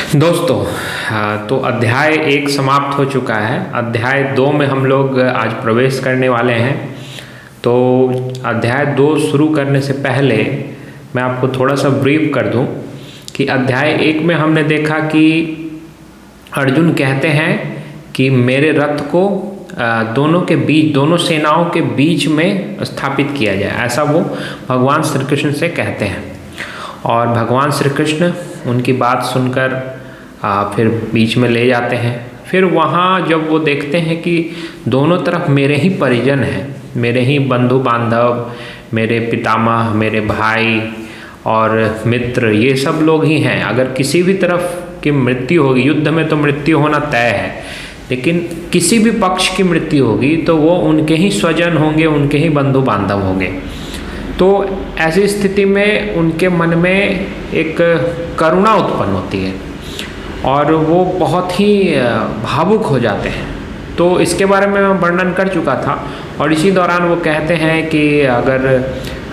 दोस्तों, तो अध्याय 1 समाप्त हो चुका है। अध्याय 2 में हम लोग आज प्रवेश करने वाले हैं। तो अध्याय 2 शुरू करने से पहले मैं आपको थोड़ा सा ब्रीफ कर दूं कि अध्याय 1 में हमने देखा कि अर्जुन कहते हैं कि मेरे रथ को दोनों के बीच, दोनों सेनाओं के बीच में स्थापित किया जाए, ऐसा वो भगवान श्री कृष्ण से कहते हैं। और भगवान श्री कृष्ण उनकी बात सुनकर फिर बीच में ले जाते हैं। फिर वहाँ जब वो देखते हैं कि दोनों तरफ मेरे ही परिजन हैं, मेरे ही बंधु बांधव, मेरे पितामह, मेरे भाई और मित्र, ये सब लोग ही हैं। अगर किसी भी तरफ की मृत्यु होगी, युद्ध में तो मृत्यु होना तय है, लेकिन किसी भी पक्ष की मृत्यु होगी तो वो उनके ही स्वजन होंगे, उनके ही बंधु बांधव होंगे। तो ऐसी स्थिति में उनके मन में एक करुणा उत्पन्न होती है और वो बहुत ही भावुक हो जाते हैं। तो इसके बारे में मैं वर्णन कर चुका था और इसी दौरान वो कहते हैं कि अगर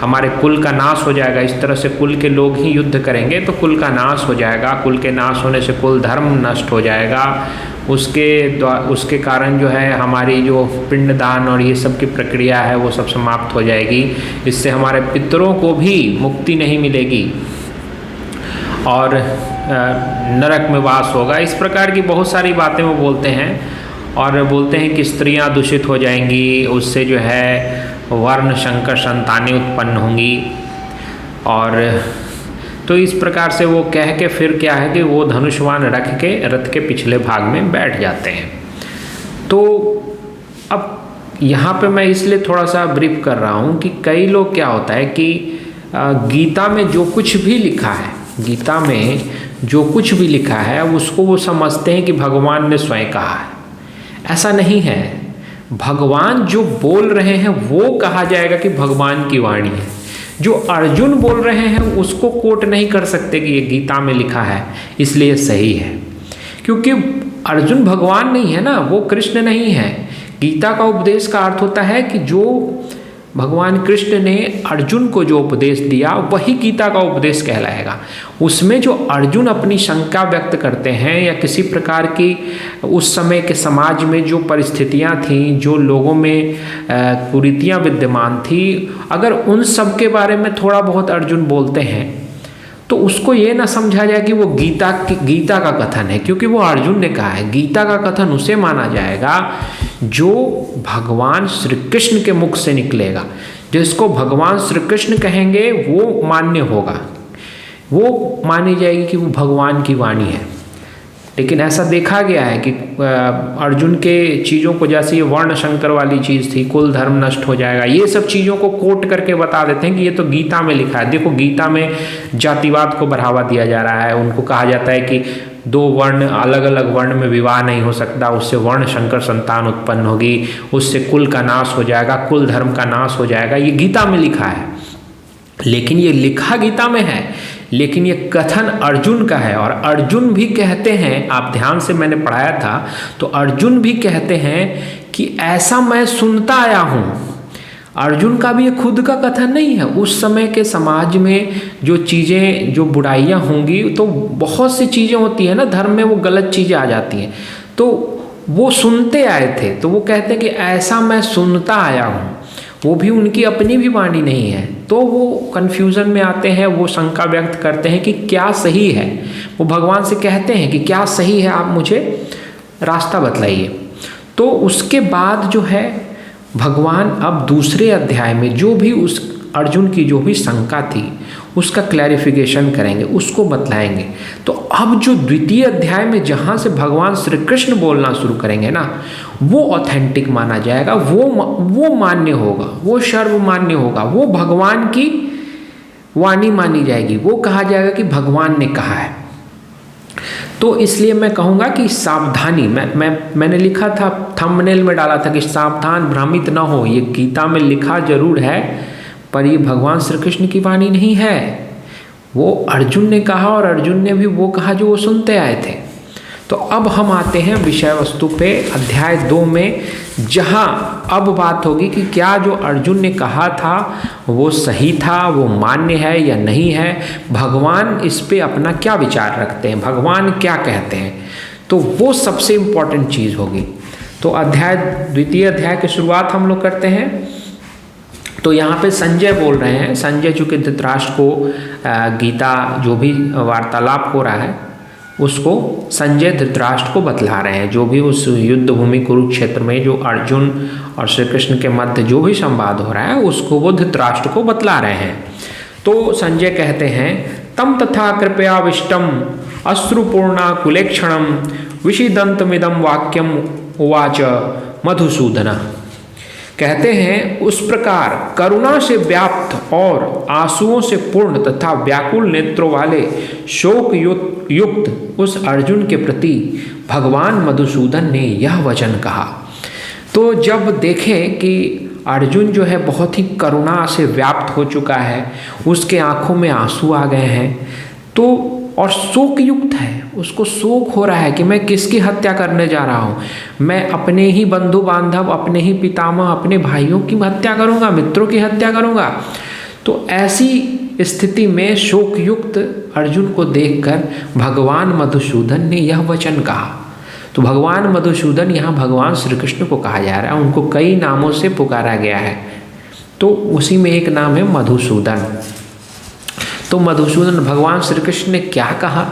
हमारे कुल का नाश हो जाएगा, इस तरह से कुल के लोग ही युद्ध करेंगे तो कुल का नाश हो जाएगा, कुल के नाश होने से कुल धर्म नष्ट हो जाएगा, उसके कारण जो है हमारी जो पिंडदान और ये सब की प्रक्रिया है वो सब समाप्त हो जाएगी। इससे हमारे पितरों को भी मुक्ति नहीं मिलेगी और नरक में वास होगा। इस प्रकार की बहुत सारी बातें वो बोलते हैं और बोलते हैं कि स्त्रियां दूषित हो जाएंगी, उससे जो है वर्ण शंकर संतानें उत्पन्न होंगी। और तो इस प्रकार से वो कह के फिर क्या है कि वो धनुष्वान रख के रथ के पिछले भाग में बैठ जाते हैं। तो अब यहाँ पे मैं इसलिए थोड़ा सा ब्रीफ कर रहा हूँ कि कई लोग क्या होता है कि गीता में जो कुछ भी लिखा है, गीता में जो कुछ भी लिखा है उसको वो समझते हैं कि भगवान ने स्वयं कहा है। ऐसा नहीं है। भगवान जो बोल रहे हैं वो कहा जाएगा कि भगवान की वाणी है। जो अर्जुन बोल रहे हैं उसको कोट नहीं कर सकते कि ये गीता में लिखा है इसलिए सही है, क्योंकि अर्जुन भगवान नहीं है ना, वो कृष्ण नहीं है। गीता का उपदेश का अर्थ होता है कि जो भगवान कृष्ण ने अर्जुन को जो उपदेश दिया वही गीता का उपदेश कहलाएगा। उसमें जो अर्जुन अपनी शंका व्यक्त करते हैं या किसी प्रकार की उस समय के समाज में जो परिस्थितियां थीं, जो लोगों में कुरीतियां विद्यमान थी, अगर उन सब के बारे में थोड़ा बहुत अर्जुन बोलते हैं तो उसको ये ना समझा जाए कि वो गीता का कथन है, क्योंकि वो अर्जुन ने कहा है। गीता का कथन उसे माना जाएगा जो भगवान श्री कृष्ण के मुख से निकलेगा। जिसको भगवान श्री कृष्ण कहेंगे वो मान्य होगा, वो मानी जाएगी कि वो भगवान की वाणी है। लेकिन ऐसा देखा गया है कि अर्जुन के चीज़ों को, जैसे ये वर्ण शंकर वाली चीज़ थी, कुल धर्म नष्ट हो जाएगा, ये सब चीज़ों को कोट करके बता देते हैं कि ये तो गीता में लिखा है। देखो, गीता में जातिवाद को बढ़ावा दिया जा रहा है। उनको कहा जाता है कि दो वर्ण, अलग अलग वर्ण में विवाह नहीं हो सकता, उससे वर्ण शंकर संतान उत्पन्न होगी, उससे कुल का नाश हो जाएगा, कुल धर्म का नाश हो जाएगा। ये गीता में लिखा है। लेकिन ये लिखा गीता में है, लेकिन ये कथन अर्जुन का है। और अर्जुन भी कहते हैं, आप ध्यान से, मैंने पढ़ाया था, तो अर्जुन भी कहते हैं कि ऐसा मैं सुनता आया हूँ। अर्जुन का भी ये खुद का कथन नहीं है। उस समय के समाज में जो चीज़ें, जो बुराइयाँ होंगी, तो बहुत सी चीज़ें होती हैं ना धर्म में, वो गलत चीज़ें आ जाती हैं, तो वो सुनते आए थे। तो वो कहते हैं कि ऐसा मैं सुनता आया हूँ। वो भी उनकी अपनी भी वाणी नहीं है, तो वो कन्फ्यूज़न में आते हैं, वो शंका व्यक्त करते हैं कि क्या सही है। वो भगवान से कहते हैं कि क्या सही है, आप मुझे रास्ता बतलाइए। तो उसके बाद जो है भगवान अब दूसरे अध्याय में जो भी उस अर्जुन की जो भी शंका थी उसका क्लैरिफिकेशन करेंगे, उसको बतलाएंगे। तो अब जो द्वितीय अध्याय में जहाँ से भगवान श्री कृष्ण बोलना शुरू करेंगे ना, वो ऑथेंटिक माना जाएगा, वो मान्य होगा, वो सर्वमान्य होगा, वो भगवान की वाणी मानी जाएगी, वो कहा जाएगा कि भगवान ने कहा है। तो इसलिए मैं कहूँगा कि सावधानी, मैंने लिखा था, थंबनेल में डाला था कि सावधान, भ्रमित न हो। ये गीता में लिखा जरूर है पर ये भगवान श्री कृष्ण की वाणी नहीं है। वो अर्जुन ने कहा और अर्जुन ने भी वो कहा जो वो सुनते आए थे। तो अब हम आते हैं विषय वस्तु पे अध्याय 2 में, जहाँ अब बात होगी कि क्या जो अर्जुन ने कहा था वो सही था, वो मान्य है या नहीं है, भगवान इस पे अपना क्या विचार रखते हैं, भगवान क्या कहते हैं। तो वो सबसे इम्पोर्टेंट चीज़ होगी। तो द्वितीय अध्याय की शुरुआत हम लोग करते हैं। तो यहाँ पे संजय बोल रहे हैं। संजय चूँकि धृतराष्ट्र को गीता जो भी वार्तालाप हो रहा है उसको संजय धृतराष्ट्र को बतला रहे हैं। जो भी उस युद्ध भूमि कुरुक्षेत्र में जो अर्जुन और श्री कृष्ण के मध्य जो भी संवाद हो रहा है उसको वो धृतराष्ट्र को बतला रहे हैं। तो संजय कहते हैं, तम तथा कृपयाविष्टम अश्रुपूर्णा कुलेक्षणम विषिदंतमिदम वाक्यम उवाच मधुसूदन। कहते हैं उस प्रकार करुणा से व्याप्त और आंसुओं से पूर्ण तथा व्याकुल नेत्रों वाले शोक युक्त उस अर्जुन के प्रति भगवान मधुसूदन ने यह वचन कहा। तो जब देखें कि अर्जुन जो है बहुत ही करुणा से व्याप्त हो चुका है, उसके आंखों में आंसू आ गए हैं, तो और शोक युक्त है, उसको शोक हो रहा है कि मैं किसकी हत्या करने जा रहा हूँ, मैं अपने ही बंधु बांधव, अपने ही पितामह, अपने भाइयों की हत्या करूँगा, मित्रों की हत्या करूँगा। तो ऐसी स्थिति में शोक युक्त अर्जुन को देखकर भगवान मधुसूदन ने यह वचन कहा। तो भगवान मधुसूदन यहाँ भगवान श्री कृष्ण को कहा जा रहा है, उनको कई नामों से पुकारा गया है, तो उसी में एक नाम है मधुसूदन। तो मधुसूदन भगवान श्री कृष्ण ने क्या कहा,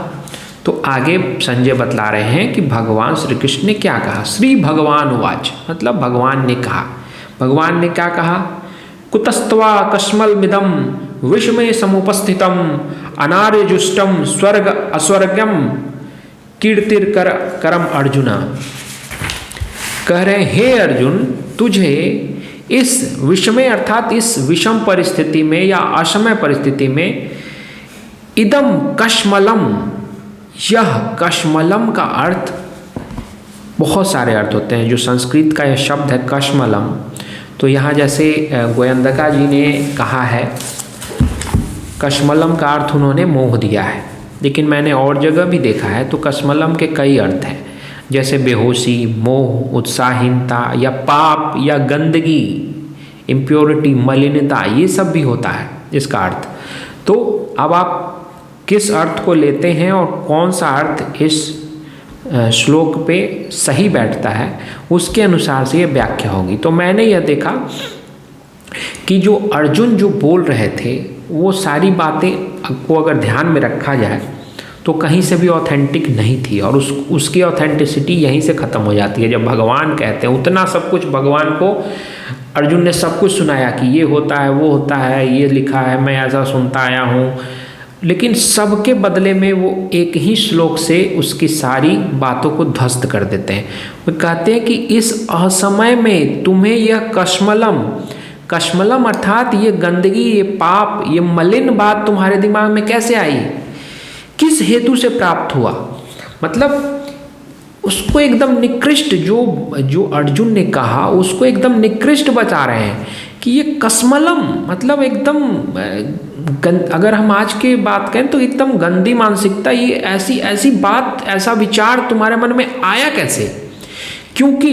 तो आगे संजय बतला रहे हैं कि भगवान श्री कृष्ण ने क्या कहा। श्री भगवान उवाच, मतलब भगवान ने कहा। भगवान ने क्या कहा, कुतस्त्वा कस्मलमिदं विषमे समुपस्थितम अनार्यजुष्टम स्वर्ग अस्वर्गम कीर्तिरकरम अर्जुना। कह रहे हे अर्जुन, तुझे इस विषमय अर्थात इस विषम परिस्थिति में या असमय परिस्थिति में इदम कश्मलम, यह कश्मलम का अर्थ बहुत सारे अर्थ होते हैं। जो संस्कृत का यह शब्द है कश्मलम, तो यहाँ जैसे गोयंदका जी ने कहा है कश्मलम का अर्थ उन्होंने मोह दिया है, लेकिन मैंने और जगह भी देखा है तो कश्मलम के कई अर्थ हैं, जैसे बेहोशी, मोह, उत्साहहीनता या पाप या गंदगी, इम्प्योरिटी, मलिनता, ये सब भी होता है इसका अर्थ। तो अब आप किस अर्थ को लेते हैं और कौन सा अर्थ इस श्लोक पे सही बैठता है उसके अनुसार से ये व्याख्या होगी। तो मैंने यह देखा कि जो अर्जुन जो बोल रहे थे वो सारी बातें को अगर ध्यान में रखा जाए तो कहीं से भी ऑथेंटिक नहीं थी, और उसकी ऑथेंटिसिटी यहीं से ख़त्म हो जाती है। जब भगवान कहते हैं उतना सब कुछ भगवान को अर्जुन ने सब कुछ सुनाया कि ये होता है, वो होता है, ये लिखा है, मैं ऐसा सुनता आया हूँ, लेकिन सबके बदले में वो एक ही श्लोक से उसकी सारी बातों को ध्वस्त कर देते हैं। वो कहते हैं कि इस असमय में तुम्हें यह कश्मलम अर्थात ये गंदगी, ये पाप, ये मलिन बात तुम्हारे दिमाग में कैसे आई, किस हेतु से प्राप्त हुआ। मतलब उसको एकदम निकृष्ट, जो अर्जुन ने कहा उसको एकदम निकृष्ट बता रहे हैं कि ये कश्मलम मतलब एकदम अगर हम आज की बात करें तो एकदम गंदी मानसिकता, ये ऐसी बात, ऐसा विचार तुम्हारे मन में आया कैसे। क्योंकि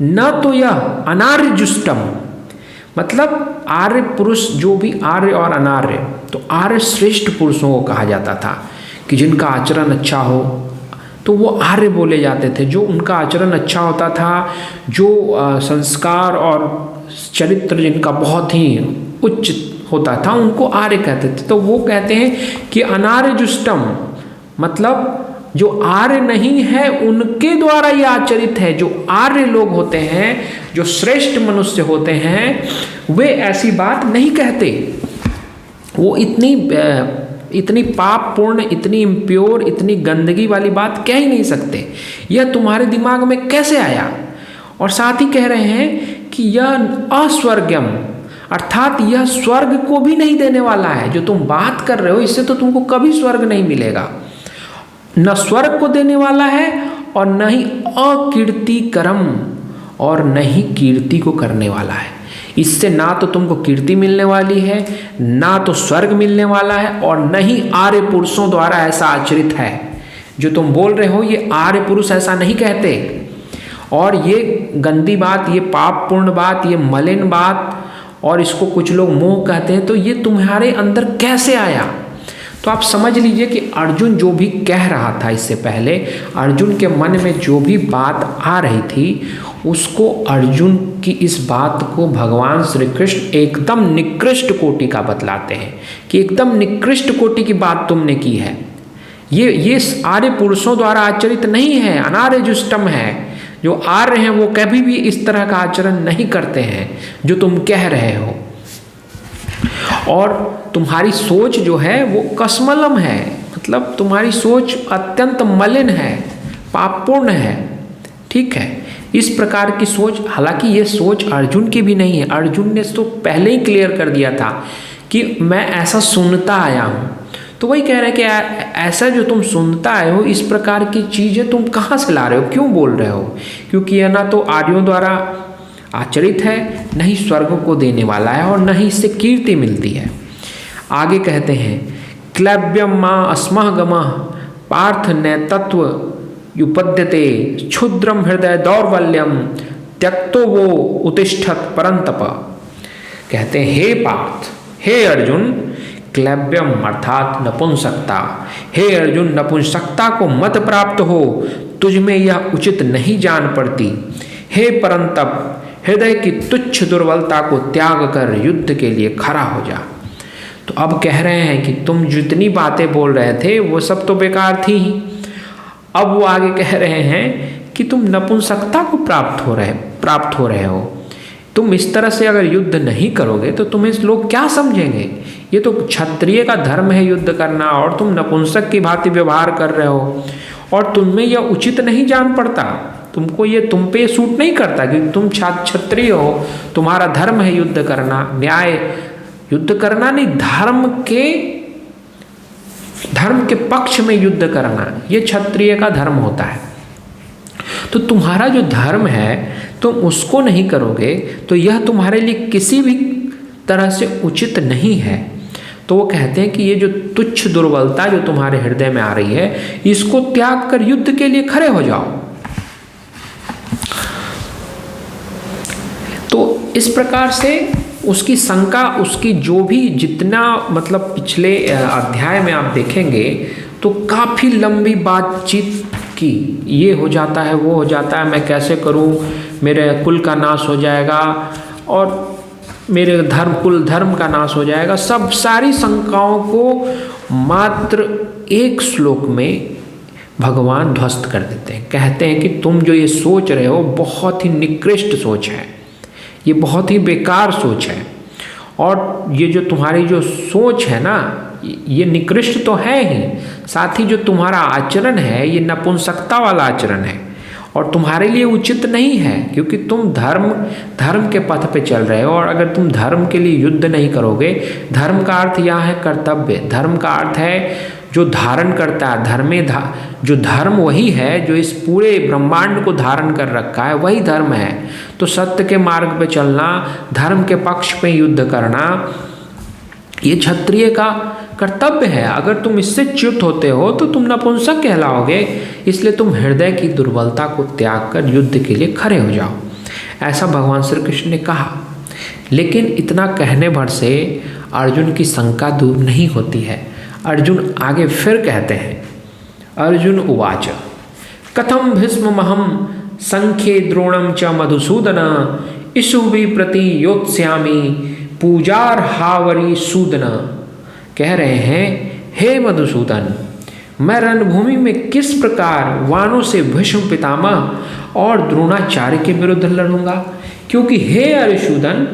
न तो यह अनार्यजुष्टम, मतलब आर्य पुरुष, जो भी आर्य और अनार्य, तो आर्य श्रेष्ठ पुरुषों को कहा जाता था कि जिनका आचरण अच्छा हो तो वो आर्य बोले जाते थे। जो उनका आचरण अच्छा होता था, जो संस्कार और चरित्र जिनका बहुत ही उच्च होता था, उनको आर्य कहते थे। तो वो कहते हैं कि अनार्यजुष्टम मतलब जो आर्य नहीं है उनके द्वारा ये आचरित है। जो आर्य लोग होते हैं, जो श्रेष्ठ मनुष्य होते हैं, वे ऐसी बात नहीं कहते। वो इतनी पापपूर्ण, इतनी इम्प्योर, इतनी गंदगी वाली बात कह ही नहीं सकते। यह तुम्हारे दिमाग में कैसे आया। और साथ ही कह रहे हैं कि यह अस्वर्गम अर्थात यह स्वर्ग को भी नहीं देने वाला है। जो तुम बात कर रहे हो इससे तो तुमको कभी स्वर्ग नहीं मिलेगा। न स्वर्ग को देने वाला है और न ही अकीर्तिकरम, और न ही कीर्ति को करने वाला है। इससे ना तो तुमको कीर्ति मिलने वाली है, ना तो स्वर्ग मिलने वाला है, और न ही आर्य पुरुषों द्वारा ऐसा आचरित है। जो तुम बोल रहे हो ये आर्य पुरुष ऐसा नहीं कहते, और ये गंदी बात, ये पापपूर्ण बात, ये मलिन बात, और इसको कुछ लोग मोह कहते हैं, तो ये तुम्हारे अंदर कैसे आया? तो आप समझ लीजिए कि अर्जुन जो भी कह रहा था इससे पहले, अर्जुन के मन में जो भी बात आ रही थी, उसको अर्जुन की इस बात को भगवान श्री कृष्ण एकदम निकृष्ट कोटि का बतलाते हैं कि एकदम निकृष्ट कोटि की बात तुमने की है। ये आर्य पुरुषों द्वारा आचरित नहीं है, अनार्य जुष्टम है। जो आर्य हैं वो कभी भी इस तरह का आचरण नहीं करते हैं जो तुम कह रहे हो, और तुम्हारी सोच जो है वो कसमलम है, मतलब तुम्हारी सोच अत्यंत मलिन है, पापपूर्ण है। ठीक है, इस प्रकार की सोच, हालांकि ये सोच अर्जुन की भी नहीं है। अर्जुन ने तो पहले ही क्लियर कर दिया था कि मैं ऐसा सुनता आया हूँ। तो वही कह रहे हैं कि ऐसा जो तुम सुनता आए हो, इस प्रकार की चीज़ें तुम कहाँ से ला रहे हो, क्यों बोल रहे हो? क्योंकि यह ना तो आर्यों द्वारा आचरित है, न ही स्वर्ग को देने वाला है, और न ही इससे कीर्ति मिलती है। आगे कहते हैं, क्लैब्यम माँ अस्मः गमः पार्थ नैतत्व युपद्यते क्षुद्रम हृदय दौर्बल्यम त्यक्तो वो उत्तिष्ठत परंतप। कहते हैं, हे पार्थ, हे अर्जुन, क्लैब्यम अर्थात नपुंसकता, हे अर्जुन नपुंसकता को मत प्राप्त हो, तुझमें यह उचित नहीं जान पड़ती। हे परंतप, हृदय की तुच्छ दुर्बलता को त्याग कर युद्ध के लिए खड़ा हो जा। तो अब कह रहे हैं कि तुम जितनी बातें बोल रहे थे वो सब तो बेकार थी ही। अब वो आगे कह रहे हैं कि तुम नपुंसकता को प्राप्त हो रहे हो। तुम इस तरह से अगर युद्ध नहीं करोगे तो तुम्हें लोग क्या समझेंगे? ये तो क्षत्रिय का धर्म है युद्ध करना, और तुम नपुंसक की भांति व्यवहार कर रहे हो, और तुममें यह उचित नहीं जान पड़ता, तुमको ये तुम पे सूट नहीं करता, क्योंकि तुम क्षत्रिय हो, तुम्हारा धर्म है युद्ध करना, न्याय युद्ध करना नहीं, धर्म के पक्ष में युद्ध करना, ये क्षत्रिय का धर्म होता है। तो तुम्हारा जो धर्म है तुम उसको नहीं करोगे तो यह तुम्हारे लिए किसी भी तरह से उचित नहीं है। तो वो कहते हैं कि ये जो तुच्छ दुर्बलता जो तुम्हारे हृदय में आ रही है, इसको त्याग कर युद्ध के लिए खड़े हो जाओ। तो इस प्रकार से उसकी शंका, उसकी जो भी जितना मतलब पिछले अध्याय में आप देखेंगे तो काफ़ी लंबी बातचीत की, ये हो जाता है, वो हो जाता है, मैं कैसे करूं, मेरे कुल का नाश हो जाएगा और मेरे कुल धर्म का नाश हो जाएगा। सब सारी शंकाओं को मात्र एक श्लोक में भगवान ध्वस्त कर देते हैं। कहते हैं कि तुम जो ये सोच रहे हो बहुत ही निकृष्ट सोच है, ये बहुत ही बेकार सोच है, और ये जो तुम्हारी जो सोच है ना, ये निकृष्ट तो है ही, साथ ही जो तुम्हारा आचरण है ये नपुंसकता वाला आचरण है, और तुम्हारे लिए उचित नहीं है, क्योंकि तुम धर्म के पथ पे चल रहे हो। और अगर तुम धर्म के लिए युद्ध नहीं करोगे, धर्म का अर्थ यहाँ है कर्तव्य, धर्म का अर्थ है जो धारण करता है, जो धर्म वही है जो इस पूरे ब्रह्मांड को धारण कर रखा है, वही धर्म है। तो सत्य के मार्ग पे चलना, धर्म के पक्ष पे युद्ध करना, ये क्षत्रिय का कर्तव्य है। अगर तुम इससे च्युत होते हो तो तुम नपुंसक कहलाओगे, इसलिए तुम हृदय की दुर्बलता को त्याग कर युद्ध के लिए खड़े हो जाओ, ऐसा भगवान श्री कृष्ण ने कहा। लेकिन इतना कहने भर से अर्जुन की शंका दूर नहीं होती है। अर्जुन आगे फिर कहते हैं, अर्जुन उवाच कथम भीष्ममहं संख्ये द्रोणं च मधुसूदन इषुभि प्रति योत्स्यामि पूजार्हावरी सूदन। कह रहे हैं, हे मधुसूदन, मैं रणभूमि में किस प्रकार वानों से भीष्म पितामह और द्रोणाचार्य के विरुद्ध लड़ूंगा, क्योंकि हे अरिसूदन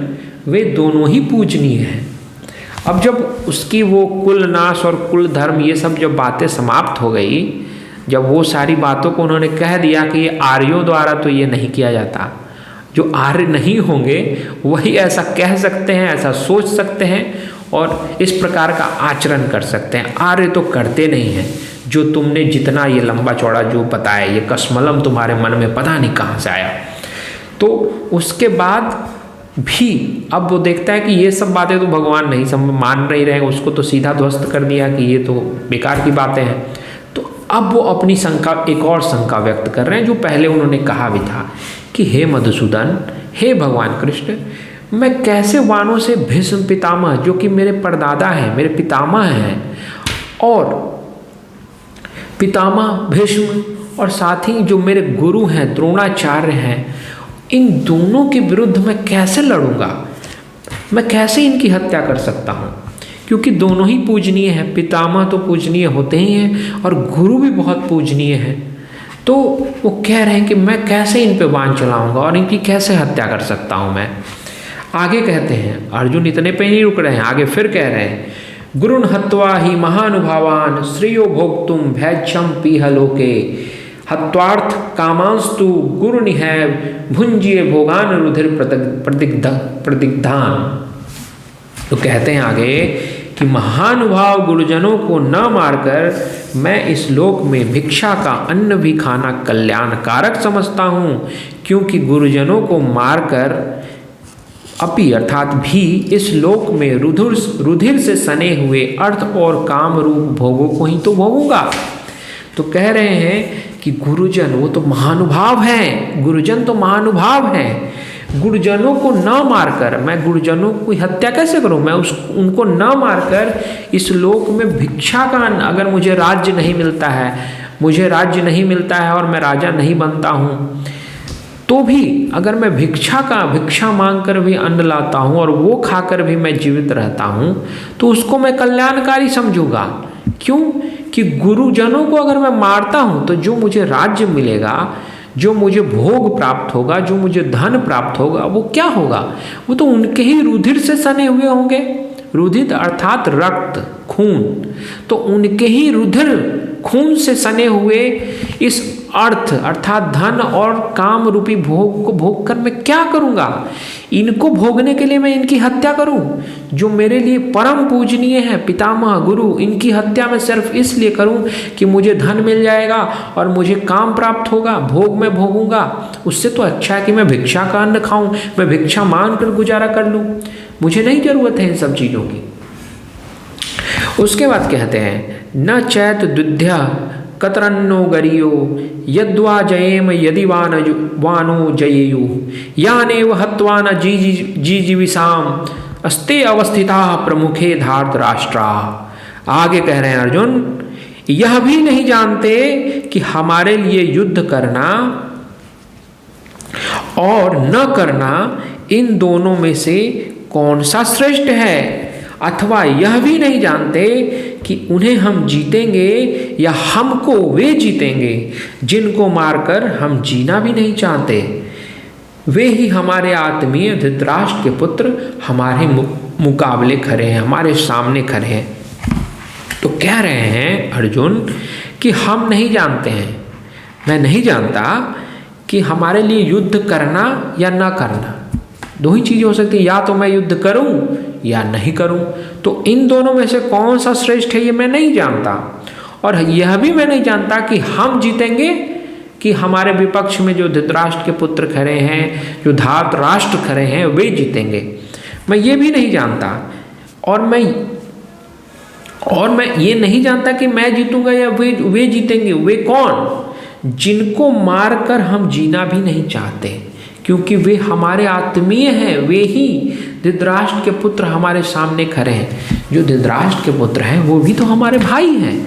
वे दोनों ही पूजनीय हैं। अब जब उसकी वो कुल नाश और कुल धर्म ये सब जब बातें समाप्त हो गई, जब वो सारी बातों को उन्होंने कह दिया कि ये आर्यों द्वारा तो ये नहीं किया जाता, जो आर्य नहीं होंगे वही ऐसा कह सकते हैं, ऐसा सोच सकते हैं और इस प्रकार का आचरण कर सकते हैं, आर्य तो करते नहीं हैं। जो तुमने जितना ये लंबा चौड़ा जो बताया, ये कसमलम तुम्हारे मन में पता नहीं कहाँ से आया। तो उसके बाद भी अब वो देखता है कि ये सब बातें तो भगवान नहीं मान नहीं रहे, उसको तो सीधा ध्वस्त कर दिया कि ये तो बेकार की बातें हैं। तो अब वो अपनी शंका, एक और शंका व्यक्त कर रहे हैं जो पहले उन्होंने कहा भी था कि हे मधुसूदन, हे भगवान कृष्ण, मैं कैसे वानों से भीष्म पितामह, जो कि मेरे परदादा हैं, मेरे पितामह हैं, और पितामह भीष्म और साथ ही जो मेरे गुरु हैं द्रोणाचार्य हैं, इन दोनों के विरुद्ध मैं कैसे लड़ूंगा, मैं कैसे इनकी हत्या कर सकता हूँ, क्योंकि दोनों ही पूजनीय हैं। पितामह तो पूजनीय होते ही हैं और गुरु भी बहुत पूजनीय हैं। तो वो कह रहे हैं कि मैं कैसे इन पे बाण चलाऊंगा और इनकी कैसे हत्या कर सकता हूँ मैं। आगे कहते हैं, अर्जुन इतने पे नहीं रुक रहे हैं, आगे फिर कह रहे हैं, गुरुन हत्वा ही महानुभावान श्रेयो भोक्तुम भैक्षम पीह लोके हत्वार्थ कामांस्तु गुरुनिहैव भुंजिए भोगान रुधिर प्रतिग्धान। तो कहते हैं आगे कि महानुभाव गुरुजनों को न मारकर मैं इस लोक में भिक्षा का अन्न भी खाना कल्याणकारक समझता हूँ, क्योंकि गुरुजनों को मारकर अपि अर्थात भी इस लोक में रुधिर से सने हुए अर्थ और काम रूप भोगों को ही तो भोगूंगा। तो कह रहे हैं कि गुरुजन वो तो महानुभाव हैं, गुरुजन तो महानुभाव हैं, गुरुजनों को न मारकर मैं गुरुजनों की हत्या कैसे करूं, मैं उनको न मारकर इस लोक में भिक्षा का, अगर मुझे राज्य नहीं मिलता है, मुझे राज्य नहीं मिलता है और मैं राजा नहीं बनता हूं, तो भी अगर मैं भिक्षा मांग कर भी अन्न लाता हूं और वो खाकर भी मैं जीवित रहता हूं, तो उसको मैं कल्याणकारी समझूंगा। क्यों कि गुरुजनों को अगर मैं मारता हूं तो जो मुझे राज्य मिलेगा, जो मुझे भोग प्राप्त होगा, जो मुझे धन प्राप्त होगा, वो क्या होगा, वो तो उनके ही रुधिर से सने हुए होंगे। रुधिर अर्थात रक्त, खून, तो उनके ही रुधिर खून से सने हुए इस अर्थ अर्थात धन और काम रूपी भोग को भोग कर मैं क्या करूँगा, इनको भोगने के लिए मैं इनकी हत्या करूं, जो मेरे लिए परम पूजनीय है, पितामह गुरु, इनकी हत्या मैं सिर्फ इसलिए करूं कि मुझे धन मिल जाएगा और मुझे काम प्राप्त होगा, भोग मैं भोगूंगा। उससे तो अच्छा है कि मैं भिक्षा का अन्न खाऊं, मैं भिक्षा मांग कर गुजारा कर लूं, मुझे नहीं जरूरत है इन सब चीज़ों की। उसके बाद कहते हैं, न चैत दुध्या कतरन्नो गरियो यद्वा जयेम यदि वानो जयेयु यानेव हत्वा न जीजीविषाम अस्ते अवस्थिता प्रमुखे धार्त राष्ट्रा। आगे कह रहे हैं अर्जुन, यह भी नहीं जानते कि हमारे लिए युद्ध करना और न करना इन दोनों में से कौन सा श्रेष्ठ है, अथवा यह भी नहीं जानते कि उन्हें हम जीतेंगे या हमको वे जीतेंगे जिनको मारकर हम जीना भी नहीं चाहते। वे ही हमारे आत्मीय धृतराष्ट्र के पुत्र हमारे मुकाबले खड़े हैं, हमारे सामने खड़े हैं। तो कह रहे हैं अर्जुन कि हम नहीं जानते हैं, मैं नहीं जानता कि हमारे लिए युद्ध करना या ना करना, दो ही चीज़ें हो सकती हैं, या तो मैं युद्ध करूं या नहीं करूं। तो इन दोनों में से कौन सा श्रेष्ठ है ये मैं नहीं जानता, और यह भी मैं नहीं जानता कि हम जीतेंगे कि हमारे विपक्ष में जो धृतराष्ट्र के पुत्र खड़े हैं, जो धार्त राष्ट्र खड़े हैं, वे जीतेंगे, मैं ये भी नहीं जानता। और मैं ये नहीं जानता कि मैं जीतूंगा या वे जीतेंगे। वे कौन? जिनको मारकर हम जीना भी नहीं चाहते, क्योंकि वे हमारे आत्मीय हैं, वे ही धृतराष्ट्र के पुत्र हमारे सामने खड़े हैं। जो धृतराष्ट्र के पुत्र हैं वो भी तो हमारे भाई हैं,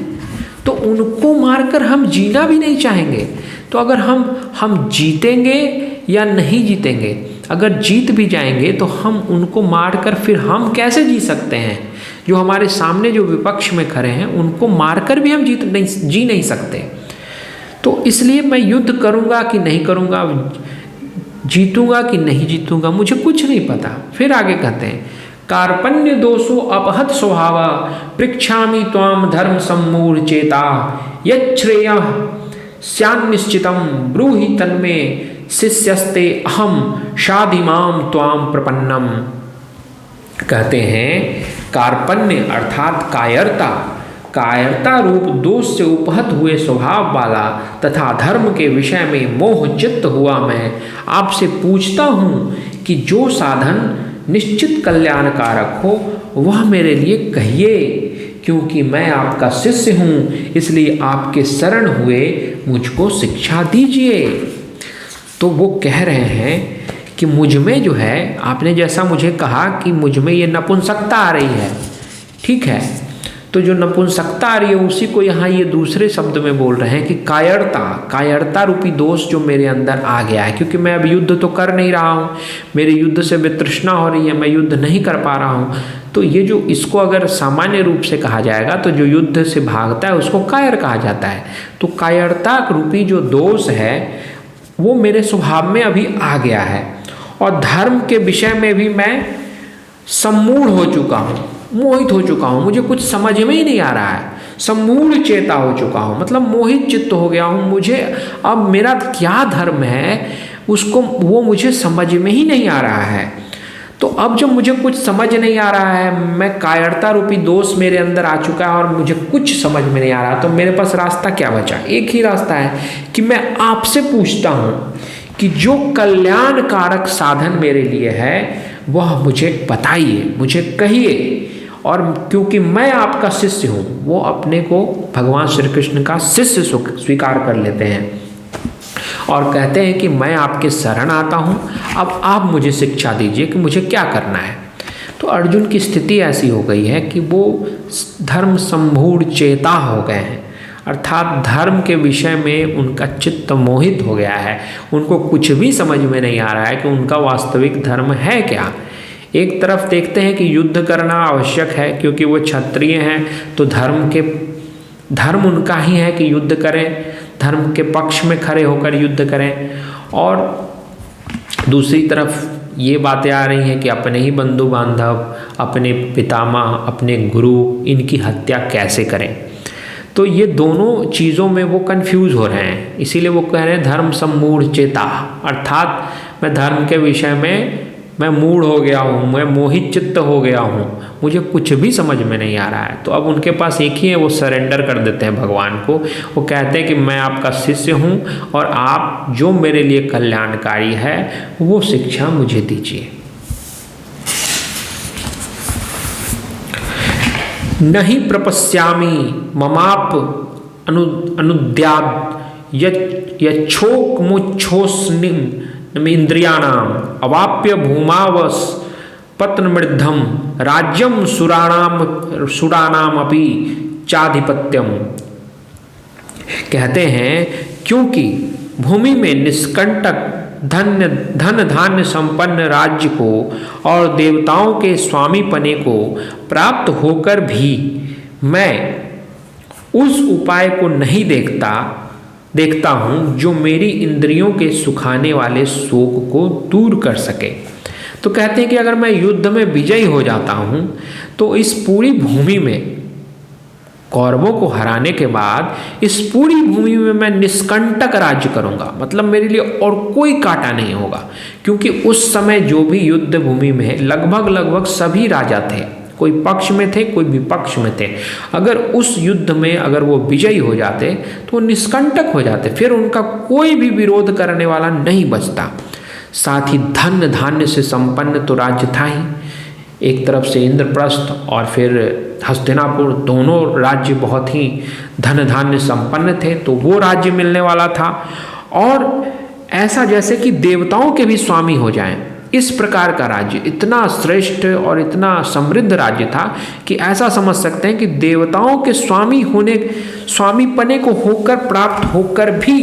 तो उनको मारकर हम जीना भी नहीं चाहेंगे। तो अगर हम जीतेंगे या नहीं जीतेंगे, अगर जीत भी जाएंगे तो हम उनको मारकर फिर हम कैसे जी सकते हैं? जो हमारे सामने जो विपक्ष में खड़े हैं उनको मारकर भी हम जी नहीं सकते। तो इसलिए मैं युद्ध करूँगा कि नहीं करूँगा, जीतूंगा कि नहीं जीतूंगा, मुझे कुछ नहीं पता। फिर आगे कहते हैं, कार्पण्य दोषो अपहत स्वभावा पृच्छामि त्वाम धर्म सम्मूढ़ चेता यच्छ्रेय स्यान्निश्चितम ब्रूहि तन्मे शिष्यस्ते अहम शाधिमाम त्वाम प्रपन्नम। कहते हैं कार्पण्य अर्थात कायरता रूप दोष से उपहत हुए स्वभाव वाला तथा धर्म के विषय में मोहचित्त हुआ मैं आपसे पूछता हूँ कि जो साधन निश्चित कल्याणकारक हो वह मेरे लिए कहिए, क्योंकि मैं आपका शिष्य हूँ, इसलिए आपके शरण हुए मुझको शिक्षा दीजिए। तो वो कह रहे हैं कि मुझ में जो है, आपने जैसा मुझे कहा कि मुझ में ये नपुंसकता आ रही है, ठीक है, तो जो नपुंसकता आ रही है उसी को यहाँ ये दूसरे शब्द में बोल रहे हैं कि कायरता रूपी दोष जो मेरे अंदर आ गया है, क्योंकि मैं अब युद्ध तो कर नहीं रहा हूँ, मेरे युद्ध से वितृष्णा हो रही है, मैं युद्ध नहीं कर पा रहा हूँ। तो ये जो, इसको अगर सामान्य रूप से कहा जाएगा तो जो युद्ध से भागता है उसको कायर कहा जाता है। तो कायरता रूपी जो दोष है वो मेरे स्वभाव में अभी आ गया है, और धर्म के विषय में भी मैं सम्मूढ़ हो चुका हूँ, मोहित हो चुका हूँ, मुझे कुछ समझ में ही नहीं आ रहा है, सम्मूढ़ चेता हो चुका हूँ, मतलब मोहित चित्त हो गया हूँ। मुझे अब मेरा क्या धर्म है उसको, वो मुझे समझ में ही नहीं आ रहा है। तो अब जब मुझे कुछ समझ नहीं आ रहा है, मैं कायरता रूपी दोष मेरे अंदर आ चुका है और मुझे कुछ समझ में नहीं आ रहा, तो मेरे पास रास्ता क्या बचा? एक ही रास्ता है कि मैं आपसे पूछता हूँ कि जो कल्याणकारक साधन मेरे लिए है वह मुझे बताइए, मुझे कहिए। और क्योंकि मैं आपका शिष्य हूँ, वो अपने को भगवान श्री कृष्ण का शिष्य स्वीकार कर लेते हैं और कहते हैं कि मैं आपके शरण आता हूँ, अब आप मुझे शिक्षा दीजिए कि मुझे क्या करना है। तो अर्जुन की स्थिति ऐसी हो गई है कि वो धर्म सम्मूढ़ चेता हो गए हैं, अर्थात धर्म के विषय में उनका चित्त मोहित हो गया है, उनको कुछ भी समझ में नहीं आ रहा है कि उनका वास्तविक धर्म है क्या। एक तरफ देखते हैं कि युद्ध करना आवश्यक है, क्योंकि वो क्षत्रिय हैं, तो धर्म उनका ही है कि युद्ध करें, धर्म के पक्ष में खड़े होकर युद्ध करें। और दूसरी तरफ ये बातें आ रही हैं कि अपने ही बंधु बांधव, अपने पितामह, अपने गुरु, इनकी हत्या कैसे करें। तो ये दोनों चीज़ों में वो कंफ्यूज हो रहे हैं, इसीलिए वो कह रहे हैं धर्म सम्मूढ़ चेता, अर्थात मैं धर्म के विषय में मैं मूढ़ हो गया हूँ, मैं मोहित चित्त हो गया हूँ, मुझे कुछ भी समझ में नहीं आ रहा है। तो अब उनके पास एक ही है, वो सरेंडर कर देते हैं भगवान को। वो कहते हैं कि मैं आपका शिष्य हूँ और आप जो मेरे लिए कल्याणकारी है वो शिक्षा मुझे दीजिए। नहीं प्रपश्यामि ममाप अनुद्याद यच्छोक मुच्छोस्निम इंद्रियाणाम अवाप्य भूमावस पत्नमृद्धम राज्यम सुराणाम अपि चाधिपत्यम। कहते हैं क्योंकि भूमि में निष्कंटक धन धान्य संपन्न राज्य को और देवताओं के स्वामी पने को प्राप्त होकर भी मैं उस उपाय को नहीं देखता हूँ जो मेरी इंद्रियों के सुखाने वाले शोक को दूर कर सके। तो कहते हैं कि अगर मैं युद्ध में विजयी हो जाता हूँ तो इस पूरी भूमि में, कौरवों को हराने के बाद इस पूरी भूमि में मैं निष्कंटक राज्य करूँगा, मतलब मेरे लिए और कोई कांटा नहीं होगा। क्योंकि उस समय जो भी युद्ध भूमि में लगभग सभी राजा थे, कोई पक्ष में थे कोई विपक्ष में थे। अगर उस युद्ध में अगर वो विजयी हो जाते तो वो निष्कंटक हो जाते, फिर उनका कोई भी विरोध करने वाला नहीं बचता। साथ ही धन धान्य से संपन्न तो राज्य था ही, एक तरफ से इंद्रप्रस्थ और फिर हस्तिनापुर, दोनों राज्य बहुत ही धन धान्य संपन्न थे, तो वो राज्य मिलने वाला था। और ऐसा जैसे कि देवताओं के भी स्वामी हो जाएं, इस प्रकार का राज्य, इतना श्रेष्ठ और इतना समृद्ध राज्य था कि ऐसा समझ सकते हैं कि देवताओं के स्वामी पने को होकर प्राप्त होकर भी,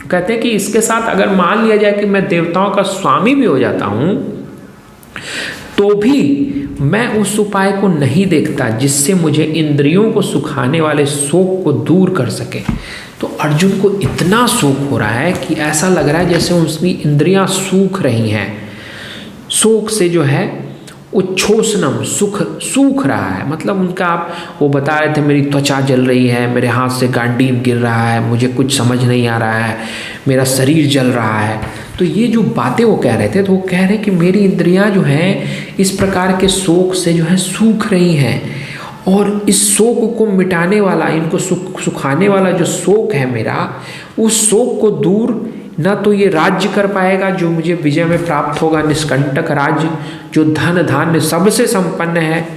कहते हैं कि इसके साथ अगर मान लिया जाए कि मैं देवताओं का स्वामी भी हो जाता हूँ तो भी मैं उस उपाय को नहीं देखता जिससे मुझे इंद्रियों को सुखाने वाले शोक को दूर कर सके। तो अर्जुन को इतना शोक हो रहा है कि ऐसा लग रहा है जैसे उसकी इंद्रियां सूख रही हैं, शोक से जो है उच्छोषणम सूख रहा है। मतलब उनका, आप वो बता रहे थे मेरी त्वचा जल रही है, मेरे हाथ से गांडीव गिर रहा है, मुझे कुछ समझ नहीं आ रहा है, मेरा शरीर जल रहा है। तो ये जो बातें वो कह रहे थे, तो वो कह रहे हैं कि मेरी इंद्रियां जो हैं इस प्रकार के शोक से जो है सूख रही हैं, और इस शोक को मिटाने वाला, इनको सुखाने वाला जो शोक है मेरा, उस शोक को दूर ना तो ये राज्य कर पाएगा जो मुझे विजय में प्राप्त होगा, निष्कंटक राज्य जो धन धान्य सबसे संपन्न है,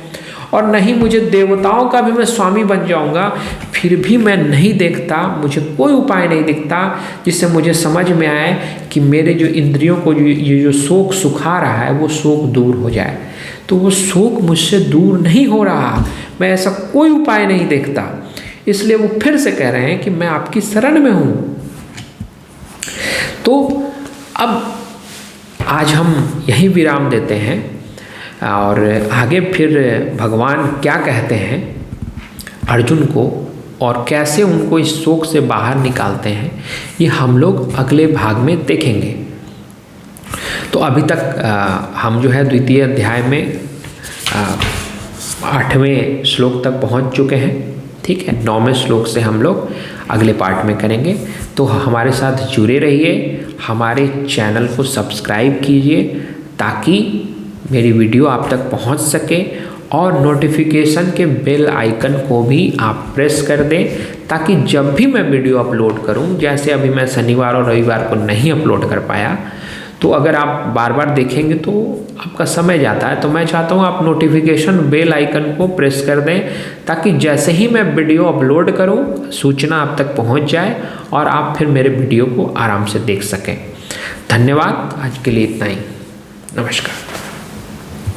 और नहीं मुझे देवताओं का भी मैं स्वामी बन जाऊंगा, फिर भी मैं नहीं देखता, मुझे कोई उपाय नहीं दिखता जिससे मुझे समझ में आए कि मेरे जो इंद्रियों को ये जो शोक सुखा रहा है वो शोक दूर हो जाए। तो वो शोक मुझसे दूर नहीं हो रहा, मैं ऐसा कोई उपाय नहीं देखता। इसलिए वो फिर से कह रहे हैं कि मैं आपकी शरण में हूँ। तो अब आज हम यहीं विराम देते हैं और आगे फिर भगवान क्या कहते हैं अर्जुन को और कैसे उनको इस शोक से बाहर निकालते हैं, ये हम लोग अगले भाग में देखेंगे। तो अभी तक हम जो है द्वितीय अध्याय में 8वें श्लोक तक पहुंच चुके हैं। ठीक है, 9वें श्लोक से हम लोग अगले पार्ट में करेंगे। तो हमारे साथ जुड़े रहिए, हमारे चैनल को सब्सक्राइब कीजिए ताकि मेरी वीडियो आप तक पहुंच सके, और नोटिफिकेशन के बेल आइकन को भी आप प्रेस कर दें ताकि जब भी मैं वीडियो अपलोड करूं, जैसे अभी मैं शनिवार और रविवार को नहीं अपलोड कर पाया, तो अगर आप बार बार देखेंगे तो आपका समय जाता है। तो मैं चाहता हूँ आप नोटिफिकेशन बेल आइकन को प्रेस कर दें ताकि जैसे ही मैं वीडियो अपलोड करूँ सूचना आप तक पहुँच जाए और आप फिर मेरे वीडियो को आराम से देख सकें। धन्यवाद, आज के लिए इतना ही। नमस्कार।